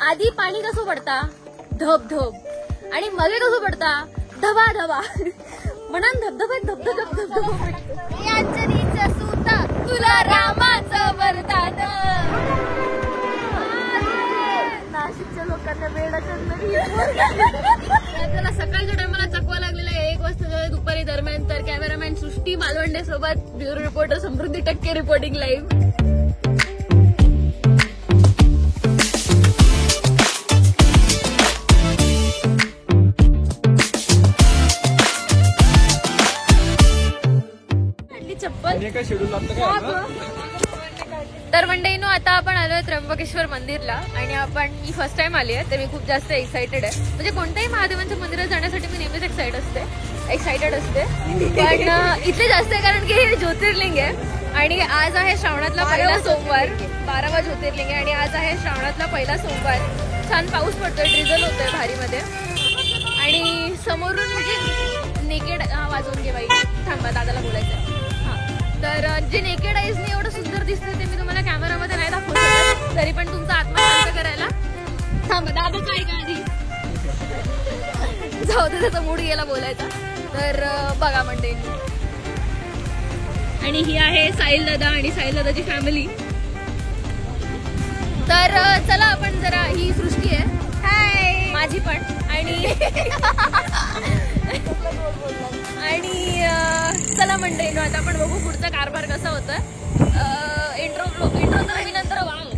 आधी पाणी कसं पडता धब धब आणि मगे कसं पडता धबा धबा म्हणून धबधब्यात धबधब धबधब यांचरीचं सूत तुला रामाचं वरदान. नाशिकच्या लोकांना वेळाचं नाही. आपल्याला सकाळच्या टायमाला चकवा लागलेला आहे 1 वाजता दुपारी दरम्यान. तर कॅमेरामॅन सृष्टी मालवंडे सोबत ब्युरो रिपोर्टर समृद्धी टक्के रिपोर्टिंग लाईव्ह. तर मंडळीनो आता आपण आलोय त्र्यंबकेश्वर मंदिरला आणि मी फर्स्ट टाइम आली आहे तर मी खूप जास्त एक्साइटेड आहे. म्हणजे कोणत्याही महादेवांच्या मंदिरात जाण्यासाठी मी नेहमीच एक्साइटेड असते पण इथे जास्त आहे कारण की हे ज्योतिर्लिंग आहे आणि आज आहे श्रावणातला पहिला सोमवार. 12वा ज्योतिर्लिंग आहे आणि आज आहे श्रावणातला पहिला सोमवार. छान पाऊस पडतोय, ड्रिझल होतोय भारीमध्ये आणि समोरून म्हणजे नेकेड वाजवून घे बाई थांबा दादाला बोलायचं. तर जे नेकेड आईजने एवढं सुंदर दिसतं ते मी तुम्हाला कॅमेरामध्ये नाही दाखवू शकत. तरी पण तुमचा आत्मा शांत करायला थांबा दादाचं ऐका आधी. जाऊ दे त्याचा मूड गेला बोलायचा. तर बघा मंडळी आणि ही आहे साहिल दादा आणि साहिल दादाची फॅमिली. तर चला आपण जरा ही सृष्टी आहे हाय माझी पण आणि चला मंडळीनो आता आपण बघू पुढचा कारभार कसा होतोय. इंट्रो तर मी नंतर वाव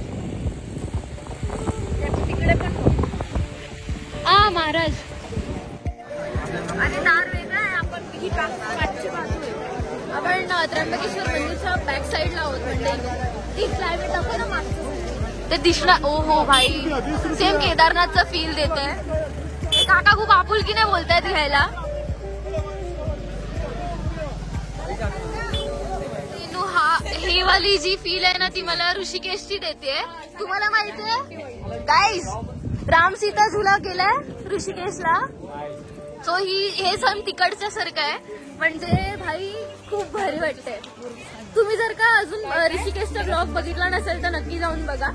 तिकडे पण महाराज आणि दार वेगळा आहे. आपण ही पाचची बाजू आहे. आपण त्र्यंबकेश्वर मंदिरच्या बॅक साईडला आहोत मंडळी. ती क्लायमेट दाखव ना मागचं ते दिसणार. ओ हो भाई सेम केदारनाथचा फील देत आहे. काका खूप आपुलकीने बोलतायत घ्यायला. ही वाली जी फील आहे ना ती मला ऋषिकेशची देते. तुम्हाला माहितीये गाईज राम सीता झुला केलाय ऋषिकेशला. सो हे सण तिकडच्या सारखं आहे म्हणजे भाई खूप भारी वाटतंय. तुम्ही जर का अजून ऋषिकेशचा ब्लॉग बघितला नसेल तर नक्की जाऊन बघा.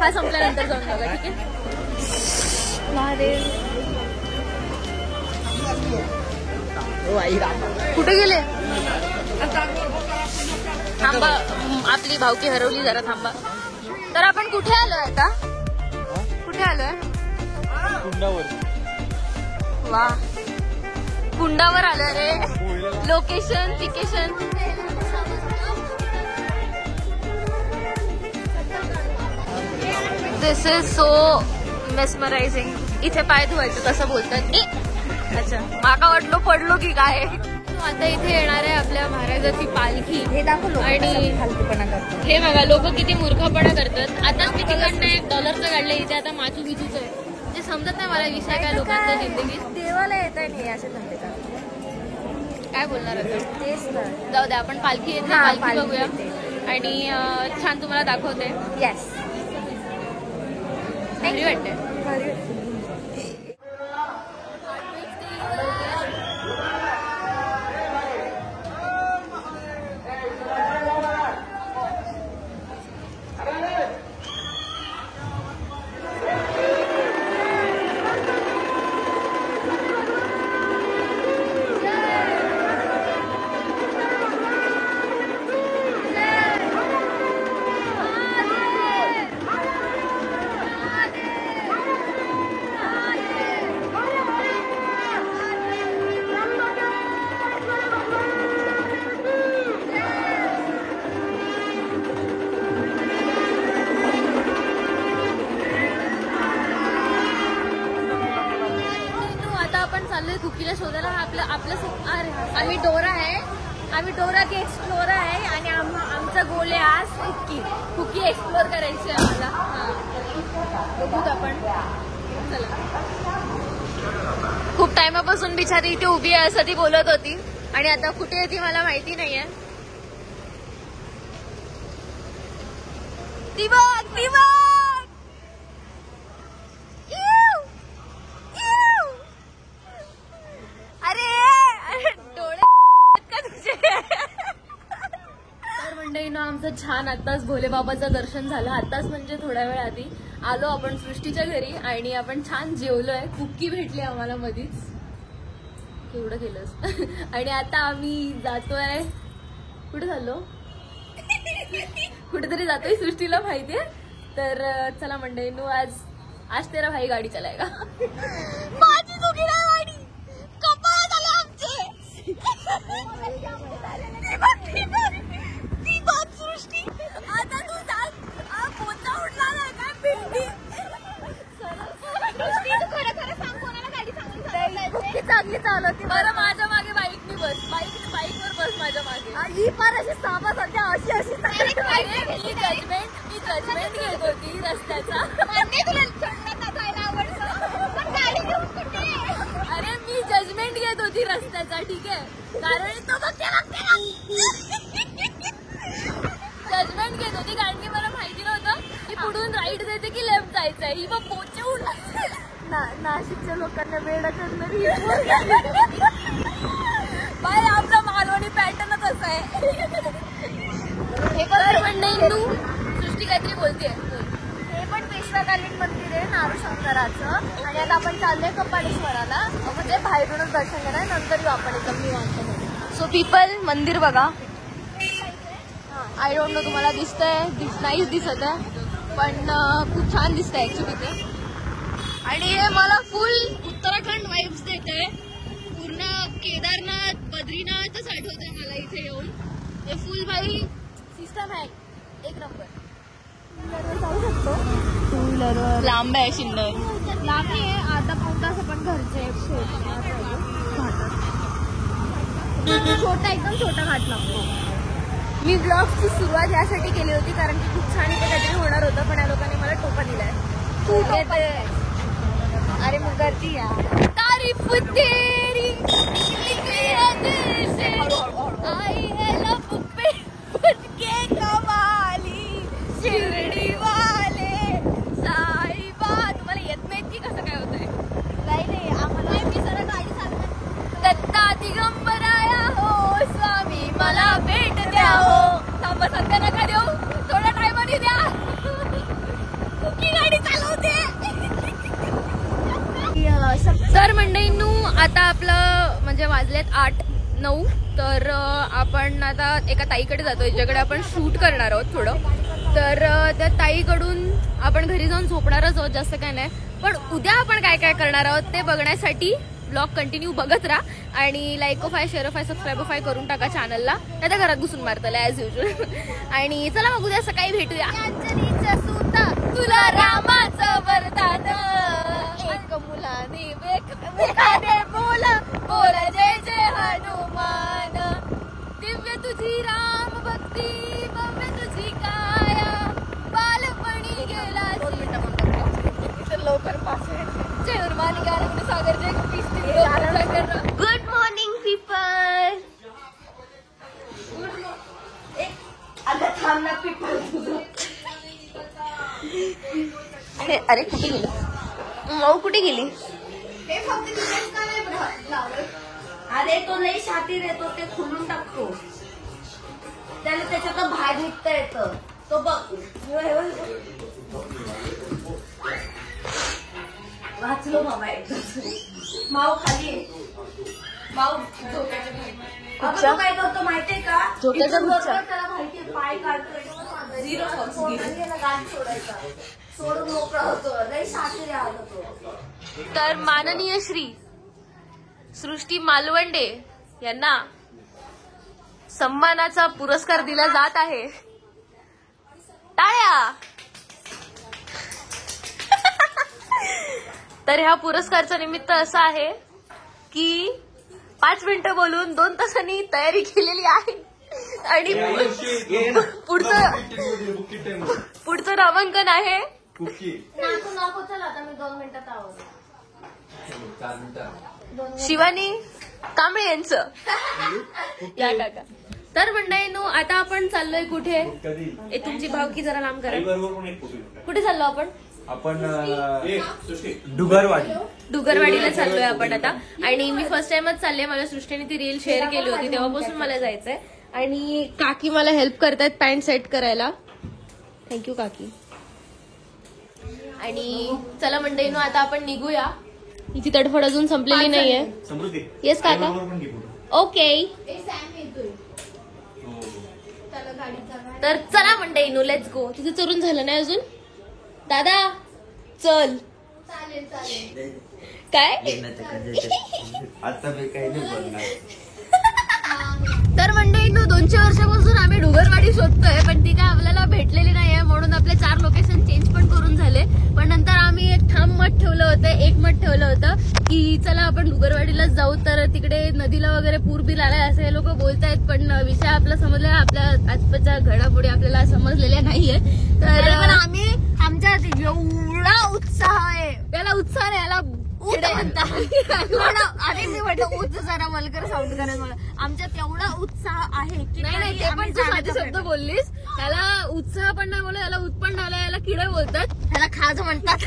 हा संपल्यानंतर जाऊन बघा ठीक आहे. महादेव कुठे गेले थांबा आपली भावकी हरवली जरा थांबा. तर आपण कुठे आलोय आता कुठे आलोय वा कुंडावर आलोय रे. लोकेशन पिकेशन दिस इज सो मेस्मरायझिंग. इथे पाय धुवायचं कसं बोलतात. अच्छा माका वाटलो पडलो की काय. आता इथे येणार आहे आपल्या महाराजाची पालखी आणि हे बघा लोक किती मूर्खपणा करतात. आता मी तिकडनं डॉलरचं काढलं इथे आता माचू बिचूच आहे. म्हणजे समजत नाही मला विषय काय लोकांच्या जिंदगीत. देवाला येत नाही असे काय बोलणार आता तेच जाऊ द्या. आपण पालखी येते पालखी बघूया आणि छान तुम्हाला दाखवते. येस भारी वाटते. कुकीला शोधायला आम्ही डोरा आहे. आम्ही डोरा की एक्सप्लोर आहे आणि आमचा गोल आहे आज कुकी एक्सप्लोर करायची आम्हाला. बघूत आपण चला. खूप टाइमापासून बिचारी इथे उभी आहे असं ती बोलत होती आणि आता कुठे आहे ती मला माहिती नाहीये. ती बघ आमचं छान आताच भोलेबाबाचं दर्शन झालं. आताच म्हणजे थोड्या वेळ आधी आलो आपण सृष्टीच्या घरी आणि आपण छान जेवलोय. कुक्की भेटली आम्हाला मधीच, केवढं केलंस. आणि आता आम्ही जातोय, कुठे चाललो, कुठेतरी जातोय, सृष्टीला माहितीये. तर चला मंडळींनो, आज तेरा भाई गाडी चलायगा. माझी चुकी नाही गाडी, कपाळ झाले आमचे. ती बात सृष्टी, आता तू सांग, पोचा उडला नाही काय भेंडी. चांगली चालवते. बरं माझ्या मागे बाईकनी बस, बाईकवर बस माझ्या मागे. ही फार अशी सामा सध्या अशी मी जजमेंट घेत होती रस्त्याचा. अरे मी जजमेंट घेत होती रस्त्याचा, ठीक आहे, कारण तो जजमेंट घेत होती, कारण की मला माहिती नव्हतं की पुढून राईट जायचं की लेफ्ट जायचंय. ही मग पोचे उडला. नाशिकच्या लोकांना वेळ करणारी बाय, आपला मालवणी पॅटर्नच असा आहे. हे पण मंडळींनू, सृष्टी काहीतरी बोलते. हे पण पेशवाकालीन मंदिर आहे नारूशंकराचं. आणि आता आपण चाललोय कपालेश्वराला, म्हणजे बाहेरूनच दर्शन घेणार, नंतर येऊ आपण एकदम निवांत. सो पीपल, मंदिर बघा. आय डोंट नो तुम्हाला दिसतंय, नाहीच दिसत आहे, पण खूप छान दिसतंय ऍक्च्युली ते. आणि हे मला फुल उत्तराखंड वाईब्स देते. पूर्ण केदारनाथ, बद्रीनाथच आठवतंय मला इथे येऊन. हे फुल भाई सिस्टम आहे, एक नंबर. जाऊ शकतो टू व्हीलरवर. लांब आहे शिंदे, लांब आहे, आता पाऊण तास आपण घरचे. छोटा, एकदम छोटा घाट लागतो. मी ब्लॉगची सुरुवात यासाठी केली होती कारण की खूप छान इथे काहीतरी होणार होतं, पण या लोकांनी मला टोपा दिलाय. अरे मग करती यार, तारीफ तेरी आई है लब पे के कमाली शिरडी वाले साईबा. तुम्हाला येत नाहीत की कसं काय होतंय? नाही, आम्हाला मी सरळ गाडी चालवत. दत्ता दिगंबराया हो स्वामी मला भेट द्या हो. थांबा, सध्या नका देऊ, थोड्या टायमाने द्या. कुठली गाडी चालवते. तर मंडळींनू, आता आपलं म्हणजे वाजलेत 8-9. तर आपण आता एका ताईकडे जातोय, ज्याच्याकडे आपण शूट करणार आहोत थोडं. तर त्या ताईकडून आपण घरी जाऊन झोपणारच आहोत, जास्त काय नाही. पण उद्या आपण काय काय करणार आहोत ते बघण्यासाठी ब्लॉग कंटिन्यू बघत राहा. आणि like five, share five, subscribe five करून टाका चॅनलला, नाही तर घरात घुसून मारतलं ॲज युजल. आणि चला मग उद्या सकाळी भेटूया. सुता तुला रामाचं वरदान, एक मुलाने वेगाने बोल जय जय हनुमान. दिव्य तुझी राम भक्ती, भव्य तुझी काया, बालपणी गेला. 2 मिनिटं लवकर पास. जय हनुमान ज्ञान सागर जय कपीस. Good morning people. आता थांबला पीपल तुझं. अरे कुठे गेली माऊ, कुठे गेली? हे फक्त अरे तो लई शातीर येतो, ते खुलून टाकतो, त्याला त्याच्यात बाहेर निघता येतं. तो बघ वाचलो बाबा. माऊ खाली आहे, माऊ झोक्याच्या काय करतो माहितीये का? त्याला माहितीये पाय काढतोय, 0 गाठ सोडायचा, सोडून मोकळा होतो. लई शातीर होतो. तर माननीय श्री सृष्टी मालवंडे यांना सन्मानाचा पुरस्कार दिला जात आहे. टाळ्या. तर ह्या पुरस्कारचं निमित्त असं आहे की 5 मिनिटं बोलून 2 तासांनी तयारी केलेली आहे. आणि पुढचं नामांकन आहे. चला आता मी 2 मिनिटात आवडतो. शिवानी कांबळे यांचं या काका. तर मंडळींनो, आता आपण चाललोय कुठे? तुमची भावकी जरा लांब करा. कुठे चाललो आपण? डुगरवाडीला चाललोय आपण आता. आणि मी फर्स्ट टाइमच चालले. मला सृष्टीने ती रील शेअर केली होती, तेव्हापासून मला जायचंय. आणि काकी मला हेल्प करतायत पॅन्ट सेट करायला. थँक्यू काकी. आणि चला मंडळीनो आता आपण निघूया. हिची तडफड अजून संपलेली नाहीये. येस काका. ओके तर चला मंडळीनो लेट्स गो. तिथे चरून झालं नाही अजून दादा. चल काय आता मी काही नाही बोलणार. तर मंडळीनो 200 वर्षापासून आम्ही डुगरवाडी शोधतोय पण ती काय आपल्याला भेटलेली नाहीये म्हणून आपले 4 लोकेशन चेंज पण करून झाले. पण नंतर आम्ही एक ठाम मत ठेवलं होतं, एक मत ठेवलं होतं की चला आपण डुगरवाडीलाच जाऊ. तर तिकडे नदीला वगैरे पूर बिल आलाय असं हे लोक बोलतायत पण विषय आपला समजला आपल्या आसपासच्या घडामोडी आपल्याला समजलेल्या नाहीये. तर आम्ही आमच्यात एवढा उत्साह आहे. त्याला उत्साह नाही याला अरे मी म्हटलं उच्च जरा मलकर साऊंड करायला मला आमच्यात एवढा उत्साह आहे की नाही ते पण तू साधे शब्द बोललीस. त्याला उत्साह पण नाही बोलत, याला उत्पन्न आला, याला किडे बोलतात, त्याला खाज म्हणतात.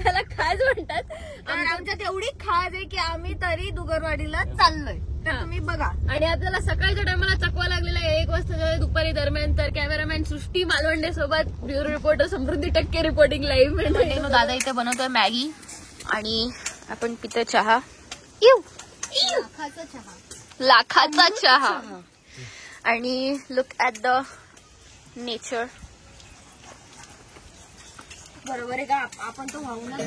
त्याला खाज म्हणतात. आमच्यात एवढी खाज आहे की आम्ही तरी डुगरवाडीला चाललोय. तुम्ही बघा. आणि आपल्याला सकाळच्या टायमाला चकवा लागलेला आहे 1 वाजता दुपारी दरम्यान. तर कॅमेरामॅन सृष्टी मालवंडे सोबत ब्युरो रिपोर्टर समृद्धी टक्के रिपोर्टिंग लाईव्ह. दादा इथे बनवतोय मॅगी आणि आपण पितो चहा. लाखाचा चहा. आणि लुक ऍट द नेचर. बरोबर आहे का आपण तो वाहूनच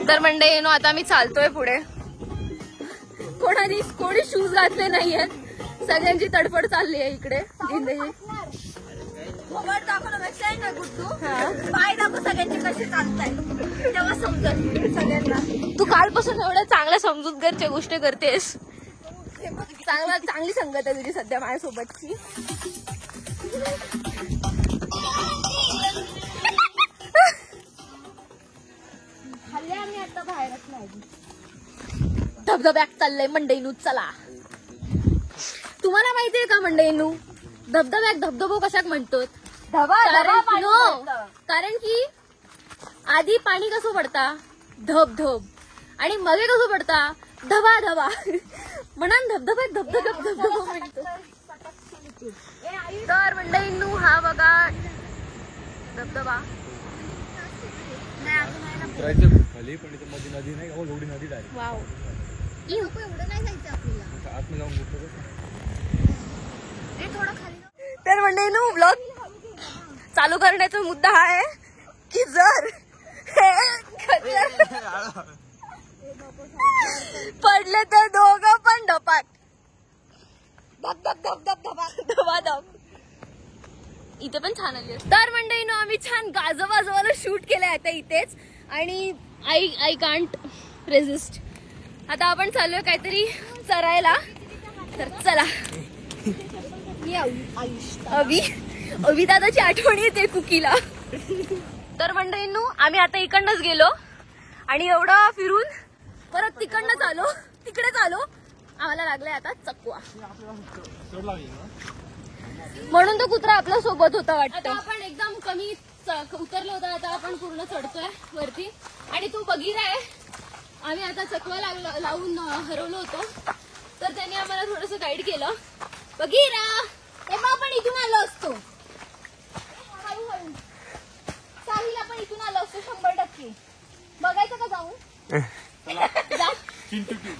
तर मंडळीनो आता मी चालतोय पुढे. कोणी शूज घातले नाहीयेत. सगळ्यांची तडफड चालली आहे इकडे जिंदगी. पाय दाखव सगळ्यांचे कसे चालताय तेव्हा समजत सगळ्यांना. तू कालपासून एवढ्या चांगल्या समजूतदारच्या गोष्टी करतेस. चांगली संगत आहे तुझी सध्या माझ्यासोबतची. आम्ही आता बाहेरच नाही. धबधब्यात चाललंय मंडईनू. चला तुम्हाला माहितीये का मंडईनू धबधब्यात धबधबो कशाक म्हणतो? कारण की आधी पाणी कसं पडता धब धब आणि मगे कसं पडता धबा धबा म्हणून धबधब्यात धबधब धबधबो म्हणतो. तर मंडईनू हा बघा धबधबा. खाली पण इथे मध्ये नदी नाही. एवढी नदी डायरेक्ट. वाव. एवढं नाही जायचं आपल्याला. आत जाऊन थोडं खाली. तर मंडळीनो ब्लॉग चालू करण्याचा मुद्दा हा आहे की जर पडले तर दोघं पण धपाक धब धब धब धब धबा धबा धब. इथे पण छान आली. तर मंडळीनो आम्ही छान गाजवाजवाला शूट केलंय आता इथेच. आणि आय कांट रेजिस्ट. आता आपण चाललोय काहीतरी चरायला. तर चला. अभि दादाची आठवण येते कुकीला. तर मंडळींनो आम्ही आता इकडनंच गेलो आणि एवढं फिरून परत तिकडनंच आलो. तिकडेच आलो. आम्हाला लागलाय आता चकवा. म्हणून तो कुत्रा आपल्या सोबत होता वाटतं. आपण एकदम कमी उतरलो होता. आता आपण पूर्ण चढतोय वरती. आणि तो बघीर आहे. आम्ही आता चकवा लावून हरवलो होतो तर त्यांनी आम्हाला थोडस गाईड केलं. बघीरा तेव्हा आपण इथून आलो असतो. हळूहळू साहिल आपण इथून आलो असतो 100%. बघायचं का जाऊ?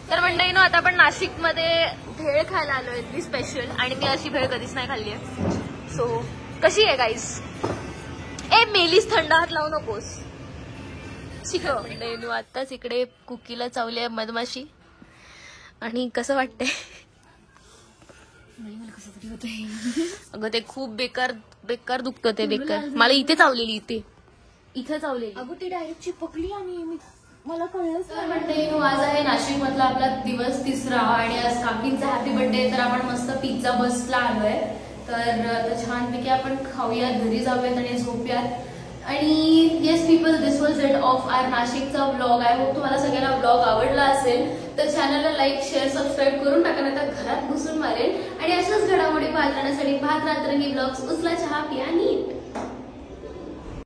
तर मंडळीनो आता आपण नाशिक मध्ये भेळ खायला आलोय ती स्पेशल. आणि मी अशी भेळ कधीच नाही खाल्ली आहे. सो कशी आहे गाईस? ए मेलीस थंड हात लावू नकोस. मंडळीनो आताच इकडे कुकीला चावली आहे मधमाशी. आणि कसं वाटतंय? अगं ते खूप बेकार बेकार दुखतं ते बेकार. मला इथे चावलेली. इथे चावलेली. अगं ती डायरेक्ट चिपकली आणि मला कळलंच नाही. आज आहे नाशिक मधला आपला दिवस 3रा आणि आज काकींचा हॅपी बर्थडे. तर आपण मस्त पिझ्झा बसला आलोय. तर आता छानपैकी आपण खाऊयात, घरी जाऊयात आणि झोपूयात. आणि yes people, this was it of our नाशिकचा ब्लॉग. आय होप तुम्हाला सगळ्यांना ब्लॉग आवडला असेल. तर चॅनलला लाईक शेअर सबस्क्राईब करून टाका. आता घरात घुसून मारेल. आणि अशाच घडामोडी पाहत राहण्यासाठी भात रात्रंगी ब्लॉग्स उचला चहा पिया नीट.